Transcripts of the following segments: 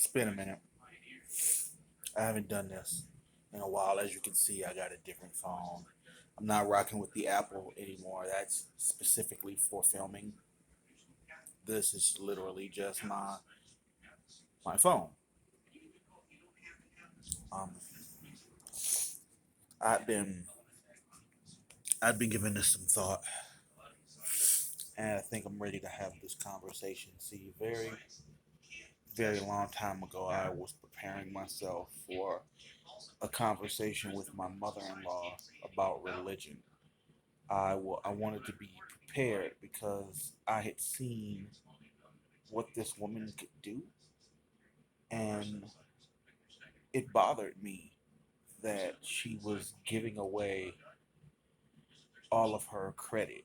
It's been a minute. I haven't done this in a while. As you can see, I got a different phone. I'm not rocking with the Apple anymore. That's specifically for filming. This is literally just my phone. Um, I've been I've been giving this some thought, and I think I'm ready to have this conversation. See, very long time ago, I was preparing myself for a conversation with my mother-in-law about religion. I wanted to be prepared because I had seen what this woman could do, and it bothered me that she was giving away all of her credit.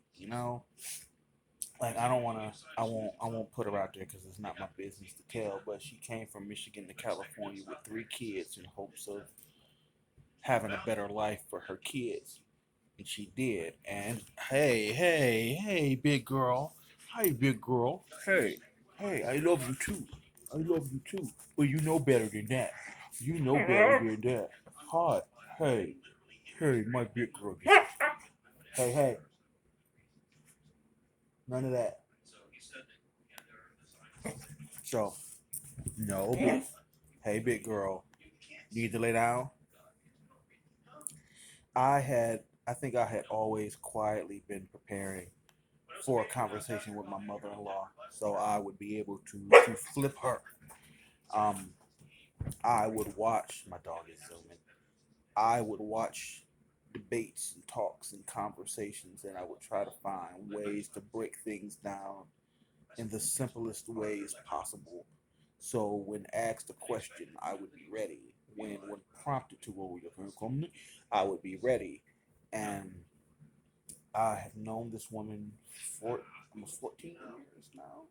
Like I won't put her out there because it's not my business to tell. But she came from Michigan to California with 3 kids in hopes of having a better life for her kids, and she did. And hey, big girl, hi, big girl, hey, I love you too. I love you too. But you know better than that. You know better than that. Hi, hey, my big girl. Hey, none of that. So, no, hey, big girl, need to lay down. I think I had always quietly been preparing for a conversation with my mother-in-law, so I would be able to flip her. Um, I would watch my dog is zooming. I would watch debates and talks and conversations, and I would try to find ways to break things down in the simplest ways possible. So when asked a question, I would be ready. When prompted to, "Oh, you're going to come," I would be ready. And I have known this woman for almost 14 years now,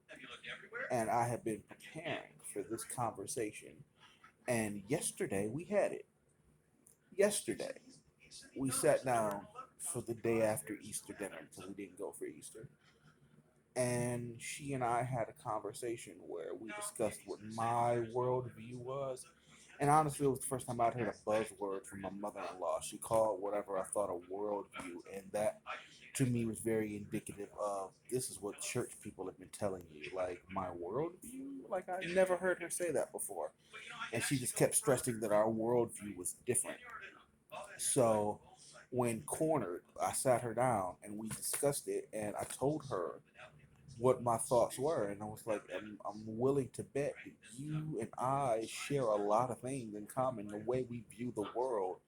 and I have been preparing for this conversation. And yesterday we had it. Yesterday we sat down for the day after Easter dinner because we didn't go for Easter. And she and I had a conversation where we discussed what my worldview was. And honestly, it was the first time I'd heard a buzzword from my mother in law. She called whatever I thought a worldview, and that to me was very indicative of this is what church people have been telling you, like my worldview. Like I never heard her say that before, and she just kept stressing that our worldview was different. So when cornered, I sat her down and we discussed it, and I told her what my thoughts were, and I was like, I'm willing to bet that you and I share a lot of things in common. The way we view the world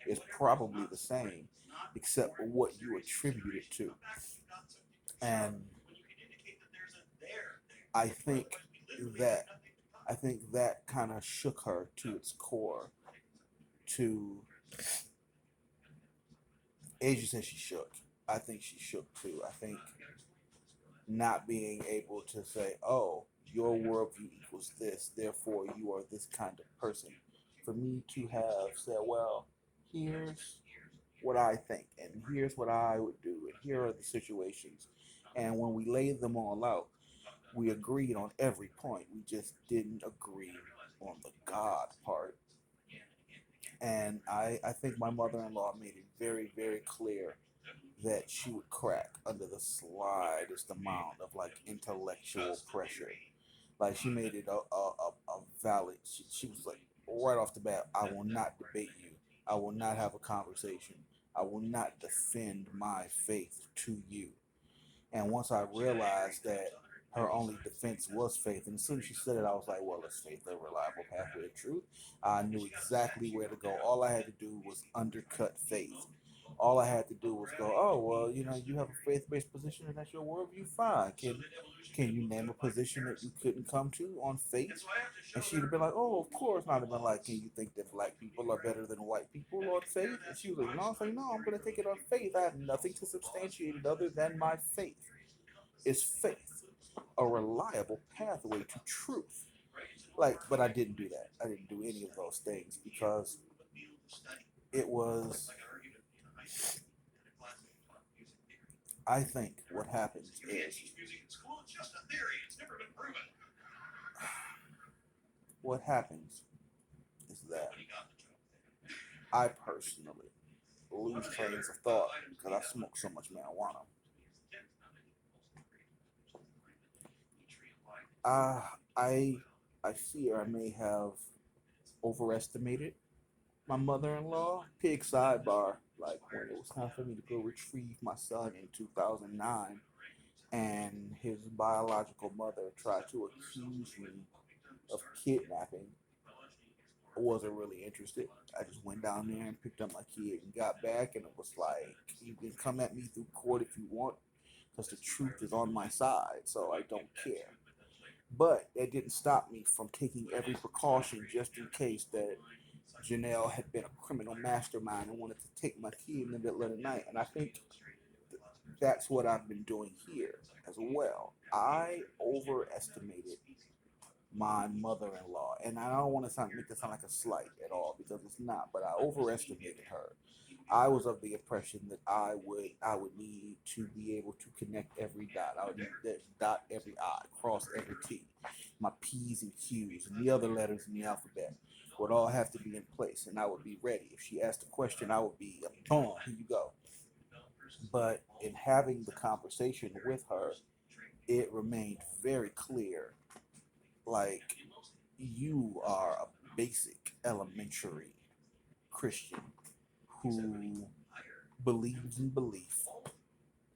is probably the same, except for what you attribute it to. And I think that I think that kind of shook her to its core. To Asia said she shook. I think she shook too. I think not being able to say, "Oh, your worldview equals this, therefore you are this kind of person." For me to have said, "Well, here's what I think, and here's what I would do, and here are the situations," and when we laid them all out, we agreed on every point. We just didn't agree on the God part. And I think my mother-in-law made it very clear that she would crack under the slightest amount of like intellectual pressure. Like she made it a valid. She was like right off the bat, "I will not debate you. I will not have a conversation. I will not defend my faith to you." And once I realized that her only defense was faith, and as soon as she said it, I was like, "Well, is faith a reliable pathway of truth?" I knew exactly where to go. All I had to do was undercut faith. All I had to do was go, "Oh, well, you have a faith-based position, and that's your worldview. Fine. Can you name a position that you couldn't come to on faith?" And she'd have been like, "Oh, of course not." I'd have been like, "Can you think that black people are better than white people on faith?" And she was like, "No." I was like, "No, I'm going to take it on faith. I have nothing to substantiate it other than my faith. Is faith a reliable pathway to truth?" Like, but I didn't do that. I didn't do any of those things because it was, I think what happens is what happens is that I personally lose trains of thought because I smoke so much marijuana. Uh, I I fear I may have overestimated my mother-in-law. Pig sidebar. Like when it was time for me to go retrieve my son in 2009, and his biological mother tried to accuse me of kidnapping. I wasn't really interested. I just went down there and picked up my kid and got back, and it was like, you can come at me through court if you want, because the truth is on my side, so I don't care. But it didn't stop me from taking every precaution just in case that Janelle had been a criminal mastermind and wanted to take my kid in the middle of the night. And I think that's what I've been doing here as well. I overestimated my mother-in-law, and I don't want to make this sound like a slight at all because it's not. But I overestimated her. I was of the impression that I would need to be able to connect every dot. I would need to dot every I, cross every T. My P's and Q's and the other letters in the alphabet would all have to be in place, and I would be ready. If she asked a question, I would be, boom, here you go. But in having the conversation with her, it remained very clear, like, you are a basic elementary Christian who believes in belief,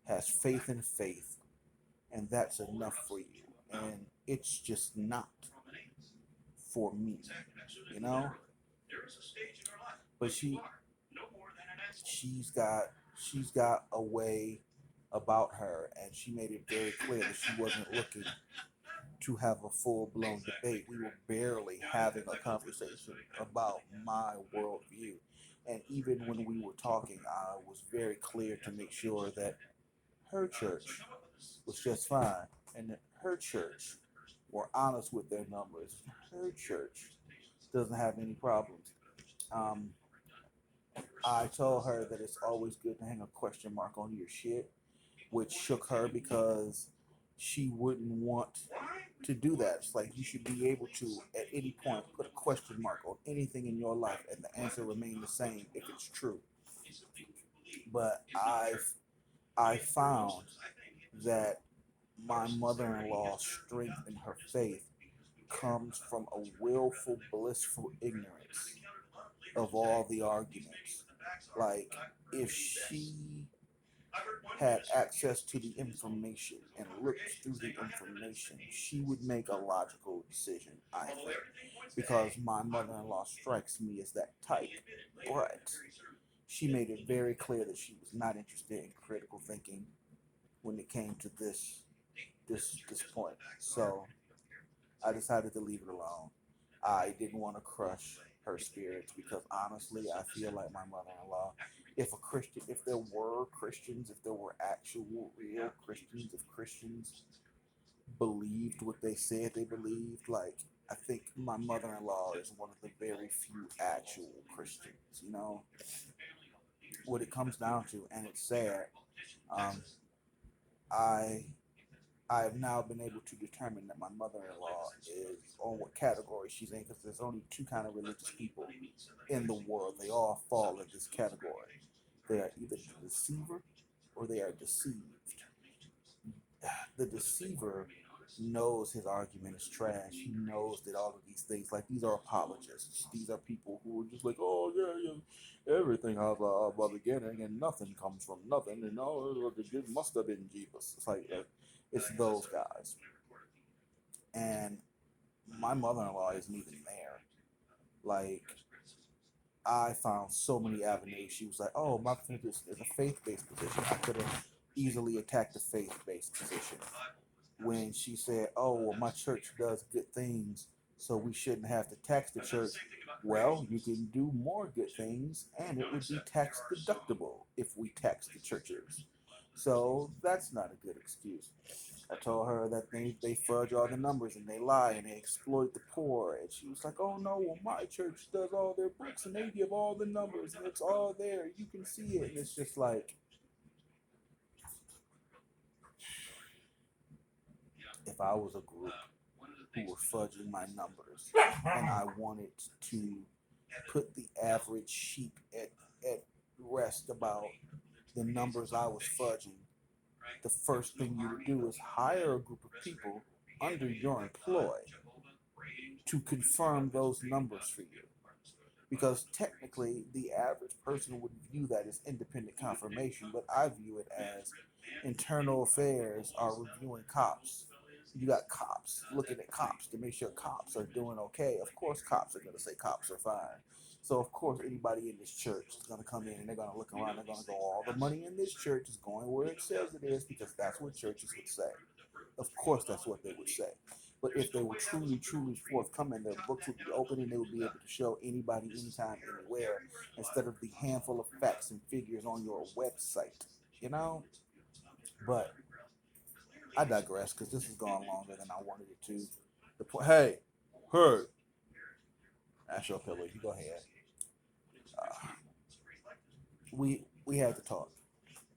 has faith in faith, and that's enough for you. And it's just not for me, you know? But she's got she's got a way about her, and she made it very clear that she wasn't looking to have a full blown debate. We were barely having a conversation about my worldview. And even when we were talking, I was very clear to make sure that her church was just fine, and that her church were honest with their numbers. Her church doesn't have any problems. Um, I told her that it's always good to hang a question mark on your shit, which shook her because she wouldn't want to do that. It's like you should be able to, at any point, put a question mark on anything in your life and the answer remain the same if it's true. But I found that my mother-in-law's strength in her faith comes from a willful, blissful ignorance of all the arguments. Like, if she had access to the information and looked through the information, she would make a logical decision, I think. Because my mother-in-law strikes me as that type. But she made it very clear that she was not interested in critical thinking when it came to this point. So I decided to leave it alone. I didn't want to crush her spirits because honestly, I feel like my mother-in-law, if there were Christians, if there were actual real Christians, if Christians believed what they said they believed, like, I think my mother-in-law is one of the very few actual Christians, you know? What it comes down to, and it's sad, um, I I have now been able to determine that my mother-in-law is on what category she's in, because there's only two kind of religious people in the world. They all fall in this category. They are either the deceiver or they are deceived. The deceiver knows his argument is trash. He knows that all of these things, like, these are apologists. These are people who are just like, oh yeah, yeah, everything has a beginning and nothing comes from nothing, and oh, it must have been Jesus. It's like it's those guys. And my mother-in-law isn't even there. Like, I found so many avenues. She was like, oh, my position is a faith-based position. I could have easily attacked the faith-based position. When she said, oh, well, my church does good things, so we shouldn't have to tax the church. Well, you can do more good things, and it would be tax deductible if we tax the churches. So that's not a good excuse. I told her that they fudge all the numbers and they lie and they exploit the poor. And she was like, oh no, well, my church does all their books and they give all the numbers and it's all there. You can see it. And it's just like, if I was a group who were fudging my numbers, and I wanted to put the average sheep at rest about the numbers I was fudging, the first thing you would do is hire a group of people under your employ to confirm those numbers for you. Because technically, the average person would view that as independent confirmation, but I view it as internal affairs are reviewing cops. You got cops looking at cops to make sure cops are doing okay. Of course, cops are going to say cops are fine. So, of course, anybody in this church is going to come in and they're going to look around. They're going to go, all the money in this church is going where it says it is because that's what churches would say. Of course, that's what they would say. But if they were truly, truly forthcoming, their books would be open and they would be able to show anybody, anytime, anywhere, instead of the handful of facts and figures on your website. You know? But I digress because this has gone longer than I wanted it to. The point, hey, heard. That's your pillow. You go ahead. Uh, we had to talk.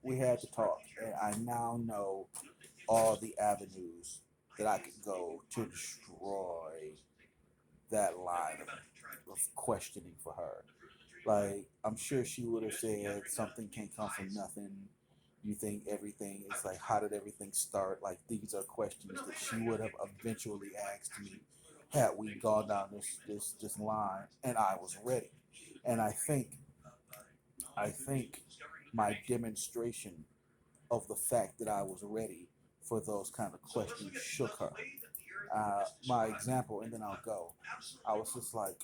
We had to talk, and I now know all the avenues that I could go to destroy that line of questioning for her. Like, I'm sure she would have said something can't come from nothing. You think everything is like, how did everything start? Like, these are questions that she would have eventually asked me had we gone down this line, and I was ready. And I think my demonstration of the fact that I was ready for those kind of questions shook her. My example, and then I'll go. I was just like,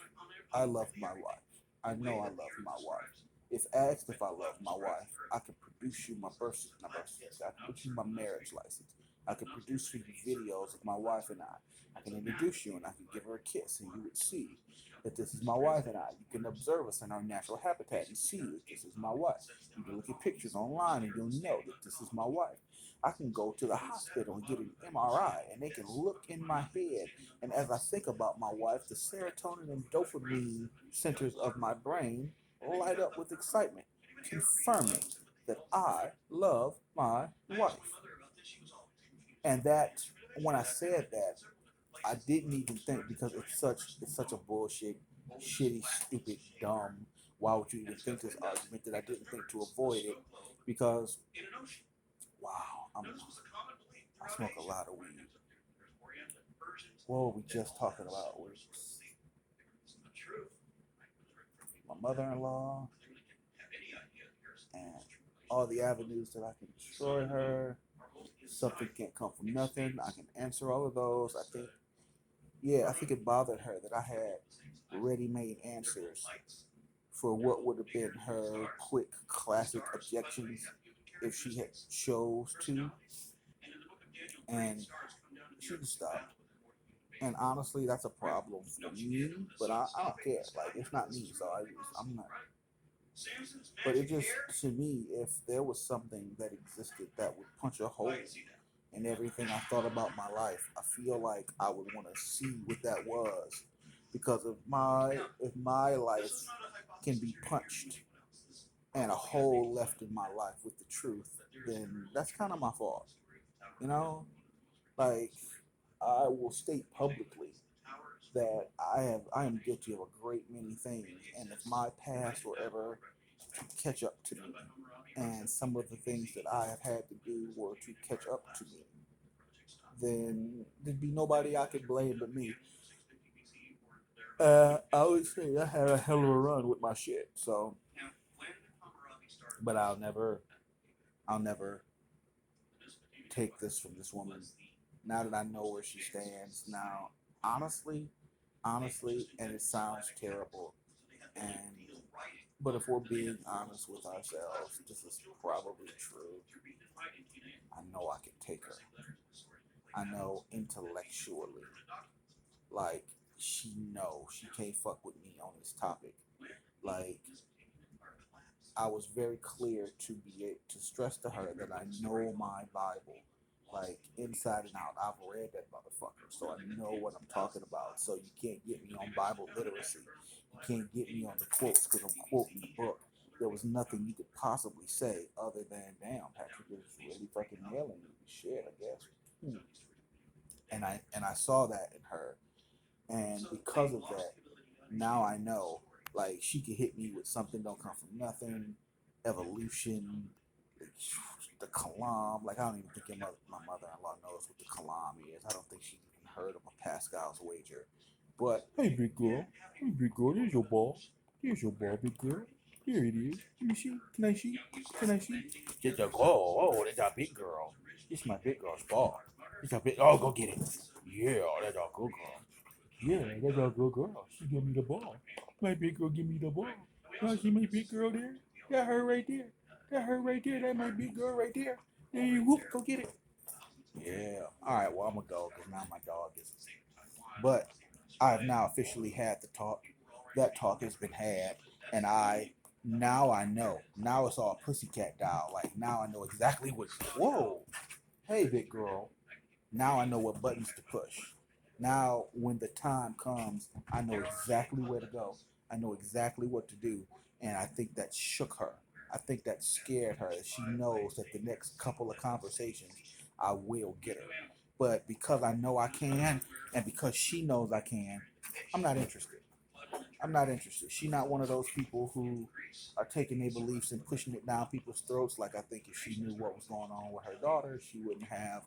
I love my wife. I know I love my wife. If asked if I love my wife, I could produce you my not birth certificate. I could produce you my marriage license. I could produce for you videos of my wife and I. I can introduce you and I can give her a kiss and you would see that this is my wife and I. You can observe us in our natural habitat and see that this is my wife. You can look at pictures online and you'll know that this is my wife. I can go to the hospital and get an MRI and they can look in my head. And as I think about my wife, the serotonin and dopamine centers of my brain light up with excitement, confirming that I love my wife. And that, when I said that, I didn't even think because it's such a bullshit, shitty, stupid, dumb. Why would you even think this argument that I didn't think to avoid it? Because wow, I smoke a lot of weed. What were we just talking about? Was my mother-in-law and all the avenues that I can destroy her. Something can't come from nothing. I can answer all of those. I think it bothered her that I had ready-made answers for what would have been her quick, classic objections if she had chose to, and she just stopped. And honestly, that's a problem for me, but I don't care. Like, it's not me, so I'm not. But it just, to me, if there was something that existed that would punch a hole in everything I thought about my life, I feel like I would want to see what that was. Because if my life can be punched and a hole left in my life with the truth, then that's kind of my fault. You know, like, I will state publicly that I am guilty of a great many things, and if my past will ever catch up to me, and some of the things that I have had to do were to catch up to me, then there'd be nobody I could blame but me. I would say I had a hell of a run with my shit. So, but I'll never take this from this woman. Now that I know where she stands, now honestly, and it sounds terrible, and but if we're being honest with ourselves, this is probably true. I know I can take her. I know intellectually, like she can't fuck with me on this topic. Like, I was very clear to be to stress to her that I know my Bible, like inside and out. I've read that motherfucker, so I know what I'm talking about. So you can't get me on Bible literacy. You can't get me on the quotes because I'm quoting the book. There was nothing you could possibly say other than, "Damn, Patrick is really fucking nailing me." Shit, I guess. Hmm. And I saw that in her, And because of that, now I know, like, she could hit me with something don't come from nothing, evolution, the kalam. Like, I don't even think my mother-in-law knows what the kalam is. I don't think she's even heard of a Pascal's wager. But hey big girl, there's your ball. Here's your ball, big girl. Here it is. Let me see. Can I see? Can I see? Get the goal. Oh, that's our big girl. This is my big girl's ball. It's a big. Oh, go get it. Yeah, that's our good girl. Yeah, that's our good girl. She give me the ball. My big girl give me the ball. Y'all see my big girl there? That her right there. That her right there. That my big girl right there. Hey, whoop, go get it. Yeah. All right. Well, I'm gonna go because now my dog is. But I have now officially had the talk. That talk has been had, and I know. Now it's all pussycat dial. Like now I know exactly what. Whoa. Hey, big girl. Now I know what buttons to push. Now, when the time comes, I know exactly where to go. I know exactly what to do. And I think that shook her. I think that scared her. She knows that the next couple of conversations, I will get her. But because I know I can, and because she knows I can, I'm not interested. I'm not interested. She's not one of those people who are taking their beliefs and pushing it down people's throats. Like I think if she knew what was going on with her daughter, she wouldn't have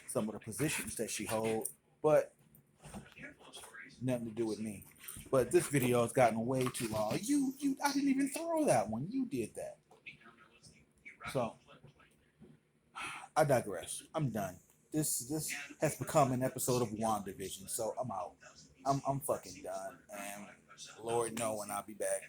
some of the positions that she holds. But nothing to do with me. But this video has gotten way too long. I didn't even throw that one. You did that. So I digress. I'm done. This has become an episode of WandaVision. So I'm out. I'm fucking done. And Lord know when I'll be back.